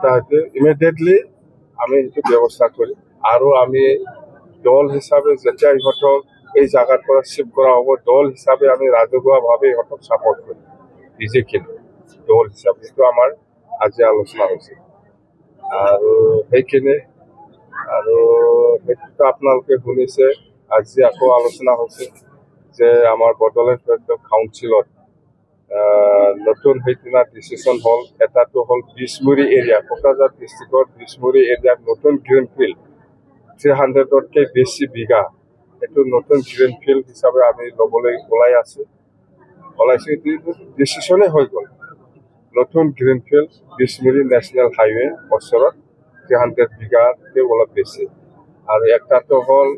কথা হয়তো ইমিডিয়েটলি আমি সেইটো ব্যৱস্থা কৰিম আৰু আমি দল হিচাপে যেতিয়া ইহঁতক এই জাগাৰ পৰা শিফ্ট কৰা হ'ব দল হিচাপে আমি ৰাজহুৱাভাৱে ইহঁতক ছাপৰ্ট কৰিম বিজেপিক দল হিচাপে সেইটো আমাৰ আজি আলোচনা হৈছে আৰু সেইখিনি আৰু সেইটোতো আপোনালোকে শুনিছে আজি আকৌ আলোচনা হৈছে যে আমাৰ বড়োলেণ্ড কাউন্সিলত নতুন সেইদিনা ডিচিশ্যন হ'ল এটাটো হ'ল বিছমুৰী এৰিয়া কোকৰাঝাৰ ডিষ্ট্ৰিক্টৰ বিছমুৰী এৰিয়াত নতুন গ্ৰীণ ফিল্ড 300তকৈ বেছি বিঘা এইটো নতুন গ্ৰীণ ফিল্ড হিচাপে আমি ল'বলৈ ওলাইছোঁ এইটো ডিচিশ্যনে হৈ গ'ল নতুন গ্ৰীণ ফিল্ড বিছমুৰী নেশ্যনেল হাইৱে ওচৰত 300 বিঘাতকৈ অলপ বেছি আৰু একটাটো হ'ল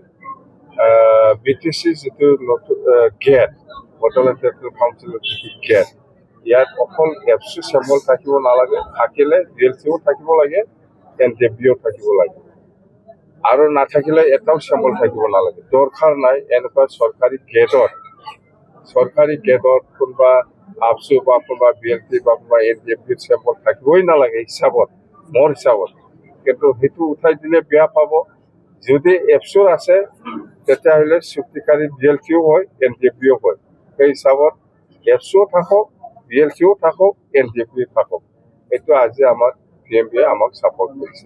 BTC যিটো নতুন গেট বড়োলেণ্ড কাউন্সিলৰ যিটো গেট ইয়াত অকল এফচি চেম্বল থাকিব নালাগে থাকিলে DLCও থাকিব লাগে NJBও থাকিব লাগে আৰু নাথাকিলে এটাও চেম্বল থাকিব নালাগে দৰকাৰ নাই এনেকুৱা চৰকাৰী গেটত কোনোবা আপচু বা কোনোবা BLC বা কোনোবা NJBৰ চেম্বল থাকিবই নালাগে হিচাপত মোৰ হিচাপত কিন্তু সেইটো উঠাই দিলে বেয়া পাব যদি এফচুৰ আছে তেতিয়াহ'লে চুক্তিকাৰী BLCও হয় NJBও হয় সেই হিচাপত এফচুও থাকক BLCও থাকক NJBও থাকক এইটো আজি আমাৰ PMBয়ে আমাক ছাপৰ্ট কৰিছে